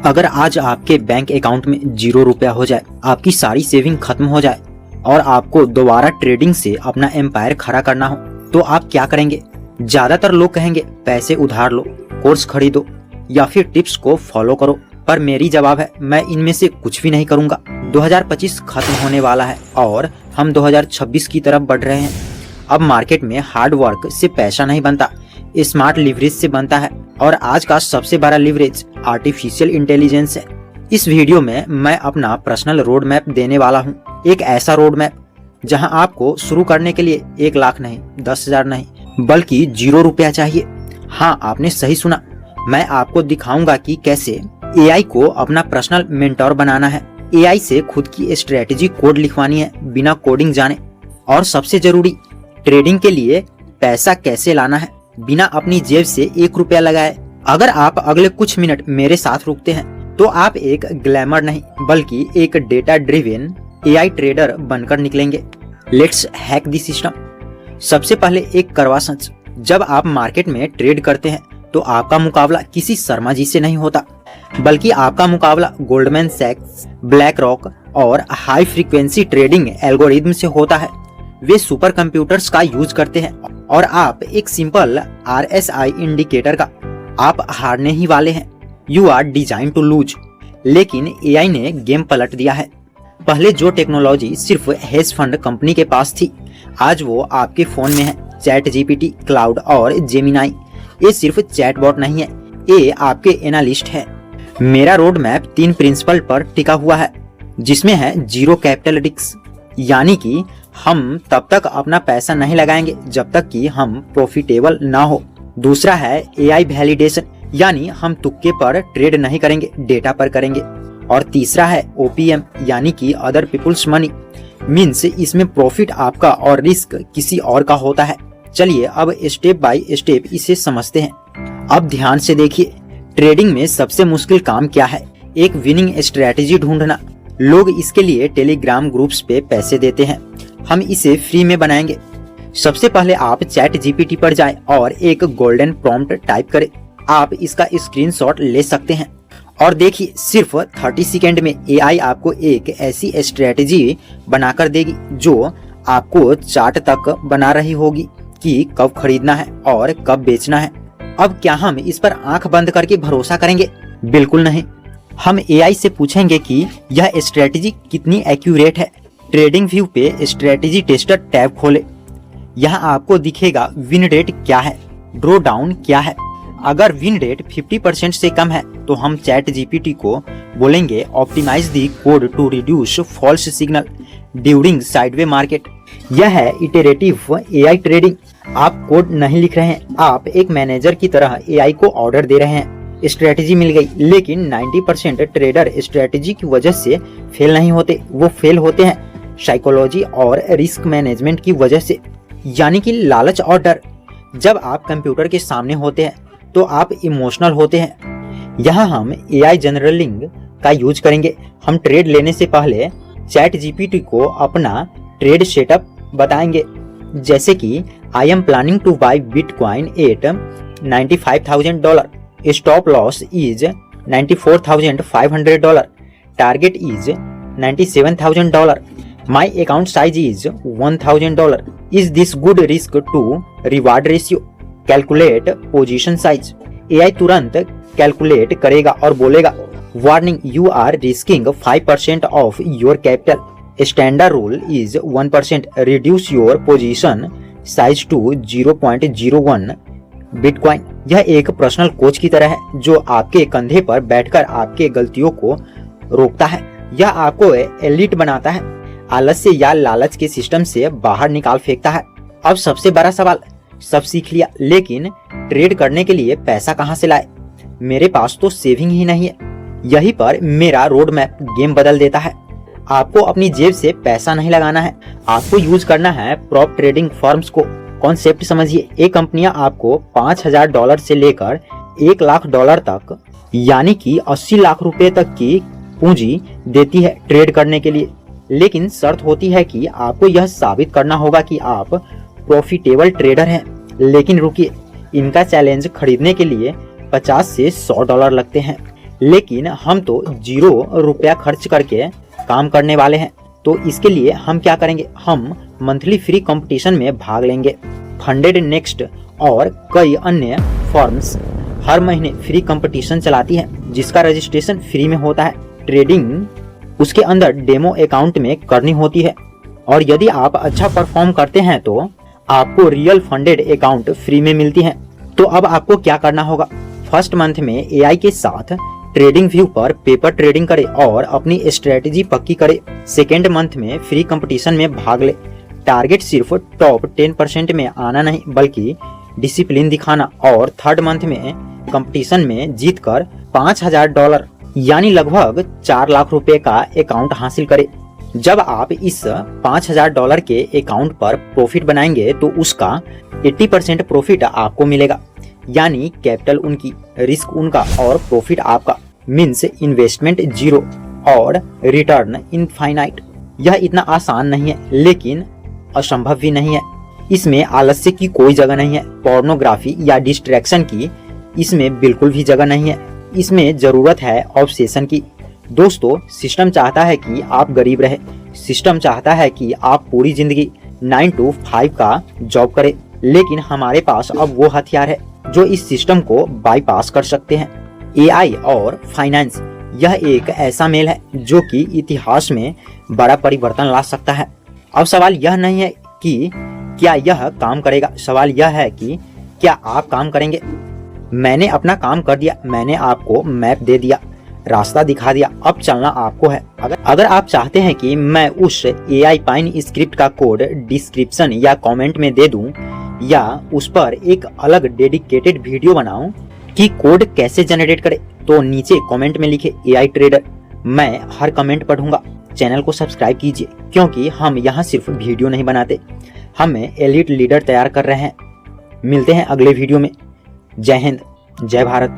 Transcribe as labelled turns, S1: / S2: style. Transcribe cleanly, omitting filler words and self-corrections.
S1: अगर आज आपके बैंक अकाउंट में 0 रुपया हो जाए, आपकी सारी सेविंग खत्म हो जाए और आपको दोबारा ट्रेडिंग से अपना एम्पायर खड़ा करना हो, तो आप क्या करेंगे? ज्यादातर लोग कहेंगे पैसे उधार लो, कोर्स खरीदो या फिर टिप्स को फॉलो करो। पर मेरी जवाब है, मैं इनमें से कुछ भी नहीं करूंगा। 2025 खत्म होने वाला है और हम 2026 की तरफ बढ़ रहे हैं। अब मार्केट में हार्ड वर्क से पैसा नहीं बनता, स्मार्ट लिवरेज से बनता है और आज का सबसे बड़ा लिवरेज आर्टिफिशियल इंटेलिजेंस है। इस वीडियो में मैं अपना पर्सनल रोड मैप देने वाला हूँ। एक ऐसा रोड मैप जहाँ आपको शुरू करने के लिए 1 लाख नहीं, 10,000 नहीं, बल्कि 0 रुपया चाहिए। हाँ, आपने सही सुना। मैं आपको दिखाऊंगा कि कैसे एआई को अपना पर्सनल मेंटोर बनाना है, एआई से खुद की स्ट्रेटेजी कोड लिखवानी है बिना कोडिंग जाने, और सबसे जरूरी ट्रेडिंग के लिए पैसा कैसे लाना है बिना अपनी जेब से 1 रुपया लगाए। अगर आप अगले कुछ मिनट मेरे साथ रुकते हैं तो आप एक ग्लैमर नहीं बल्कि एक डेटा ड्रिवन एआई ट्रेडर बनकर निकलेंगे। Let's hack the system. सबसे पहले एक करवा सच, जब आप मार्केट में ट्रेड करते हैं तो आपका मुकाबला किसी शर्मा जी से नहीं होता, बल्कि आपका मुकाबला गोल्डमैन सैक्स, ब्लैक रॉक और हाई फ्रीक्वेंसी ट्रेडिंग एल्गोरिथम से होता है। वे सुपर कंप्यूटर्स का यूज करते हैं और आप एक सिंपल RSI इंडिकेटर का। आप हारने ही वाले हैं। You are design to lose. लेकिन एआई ने गेम पलट दिया है। पहले जो टेक्नोलॉजी सिर्फ हेज फंड कंपनी के पास थी, आज वो आपके फोन में है। चैट जीपीटी, क्लाउड और जेमिनाई, ये सिर्फ चैटबॉट नहीं है, ये आपके एनालिस्ट है। मेरा रोड मैप 3 प्रिंसिपल पर टिका हुआ है, जिसमें है 0 कैपिटल रिस्क, यानी कि हम तब तक अपना पैसा नहीं लगाएंगे जब तक कि हम प्रॉफिटेबल ना हो। दूसरा है एआई वैलिडेशन, यानी हम तुक्के पर ट्रेड नहीं करेंगे, डेटा पर करेंगे। और तीसरा है OPM, यानी कि अदर पीपुल्स मनी, मीन्स इसमें प्रॉफिट आपका और रिस्क किसी और का होता है। चलिए अब स्टेप बाय स्टेप इसे समझते हैं। अब ध्यान से देखिए, ट्रेडिंग में सबसे मुश्किल काम क्या है? एक विनिंग स्ट्रेटेजी ढूंढना। लोग इसके लिए टेलीग्राम ग्रुप्स पे पैसे देते हैं, हम इसे फ्री में बनाएंगे। सबसे पहले आप चैट जीपीटी पर जाएं और एक गोल्डन प्रॉम्प्ट टाइप करें। आप इसका स्क्रीनशॉट ले सकते हैं और देखिए, सिर्फ 30 सेकेंड में एआई आपको एक ऐसी स्ट्रेटेजी बनाकर देगी जो आपको चार्ट तक बना रही होगी कि कब खरीदना है और कब बेचना है। अब क्या हम इस पर आंख बंद करके भरोसा करेंगे? बिल्कुल नहीं। हम एआई से पूछेंगे कि यह स्ट्रेटेजी कितनी एक्यूरेट है। ट्रेडिंग व्यू पे स्ट्रेटेजी टेस्टर टैब खोले। यहाँ आपको दिखेगा विन रेट क्या है, ड्रॉ डाउन क्या है। अगर विन रेट 50% से कम है तो हम चैट जीपीटी को बोलेंगे optimise the code to reduce false signal during sideway market. यह है इटरेटिव एआई ट्रेडिंग। आप कोड नहीं लिख रहे हैं, आप एक मैनेजर की तरह एआई को ऑर्डर दे रहे हैं। स्ट्रेटेजी मिल गई, लेकिन 90% ट्रेडर स्ट्रेटेजी की वजह से फेल नहीं होते, वो फेल होते हैं साइकोलॉजी और रिस्क मैनेजमेंट की वजह से, यानी कि लालच और डर। जब आप कंप्यूटर के सामने होते हैं तो आप इमोशनल होते हैं। यहाँ हम एआई जनरलिंग का यूज करेंगे। हम ट्रेड लेने से पहले चैट जीपीटी को अपना ट्रेड सेटअप बताएंगे, जैसे कि I am planning to buy bitcoin at $95,000, stop loss is $94,500, target is $97,000, my account size is $1,000, is this good risk to reward ratio, calculate position size. AI तुरंत calculate करेगा और बोलेगा warning, you are risking 5% of your capital, standard rule is 1%, reduce your position size to 0.01 bitcoin. यह एक personal coach की तरह है जो आपके कंधे पर बैठकर आपके गलतियों को रोकता है। यह आपको एलिट बनाता है, आलस्य या लालच के सिस्टम से बाहर निकाल फेंकता है। अब सबसे बड़ा सवाल, सब सीख लिया, लेकिन ट्रेड करने के लिए पैसा कहां से लाए? मेरे पास तो सेविंग ही नहीं है। यहीं पर मेरा रोड मैप गेम बदल देता है। आपको अपनी जेब से पैसा नहीं लगाना है, आपको यूज करना है प्रॉप ट्रेडिंग फर्म्स को। कॉन्सेप्ट समझिए, एक कंपनियां आपको $5,000 से लेकर $1 लाख तक, यानी कि 80 लाख रुपए तक की पूंजी देती है ट्रेड करने के लिए। लेकिन शर्त होती है कि आपको यह साबित करना होगा कि आप प्रॉफिटेबल ट्रेडर हैं। लेकिन रुकिए, इनका चैलेंज खरीदने के लिए $50 से $100 लगते हैं। लेकिन हम तो 0 रुपया खर्च करके काम करने वाले हैं। तो इसके लिए हम क्या करेंगे, हम मंथली फ्री कंपटीशन में भाग लेंगे। फंडेड नेक्स्ट और कई अन्य फर्म्स हर महीने फ्री कंपटीशन चलाती है जिसका रजिस्ट्रेशन फ्री में होता है। ट्रेडिंग उसके अंदर डेमो अकाउंट में करनी होती है और यदि आप अच्छा परफॉर्म करते हैं तो आपको रियल फंडेड अकाउंट फ्री में मिलती है। तो अब आपको क्या करना होगा, फर्स्ट मंथ में एआई के साथ ट्रेडिंग व्यू पर पेपर ट्रेडिंग करे और अपनी स्ट्रेटेजी पक्की करे। सेकेंड मंथ में फ्री कंपटीशन में भाग ले। टारगेट सिर्फ टॉप 10% में आना नहीं बल्कि डिसिप्लिन दिखाना। और थर्ड मंथ में कंपटीशन में जीतकर $5000 यानी लगभग 4 लाख रुपए का अकाउंट हासिल करे। जब आप इस $5000 के अकाउंट पर प्रॉफिट बनाएंगे तो उसका 80% प्रॉफिट आपको मिलेगा, यानी कैपिटल उनकी, रिस्क उनका और प्रॉफिट आपका। मीन्स इन्वेस्टमेंट 0 और रिटर्न इनफाइनाइट। यह इतना आसान नहीं है लेकिन असंभव भी नहीं है। इसमें आलस्य की कोई जगह नहीं है, पोर्नोग्राफी या डिस्ट्रैक्शन की इसमें बिल्कुल भी जगह नहीं है। इसमें जरूरत है ऑब्सेशन की। दोस्तों, सिस्टम चाहता है कि आप गरीब रहे। सिस्टम चाहता है कि आप पूरी जिंदगी 9 to 5 का जॉब करें, लेकिन हमारे पास अब वो हथियार है जो इस सिस्टम को बाईपास कर सकते हैं। एआई और फाइनेंस, यह एक ऐसा मेल है जो कि इतिहास में बड़ा परिवर्तन ला सकता है। अब सवाल यह नहीं है कि क्या यह काम करेगा, सवाल यह है कि क्या आप काम करेंगे। मैंने अपना काम कर दिया, मैंने आपको मैप दे दिया, रास्ता दिखा दिया, अब चलना आपको है। अगर आप चाहते हैं कि मैं उस एआई पाइन स्क्रिप्ट का कोड डिस्क्रिप्शन या कमेंट में दे दूं या उस पर एक अलग डेडिकेटेड वीडियो बनाऊं कि कोड कैसे जनरेट करे, तो नीचे कमेंट में लिखे एआई ट्रेडर। मैं हर कमेंट पढ़ूंगा। चैनल को सब्सक्राइब कीजिए क्योंकि हम यहाँ सिर्फ वीडियो नहीं बनाते, हमें एलीट लीडर तैयार कर रहे हैं। मिलते हैं अगले वीडियो में। जय हिंद, जय भारत।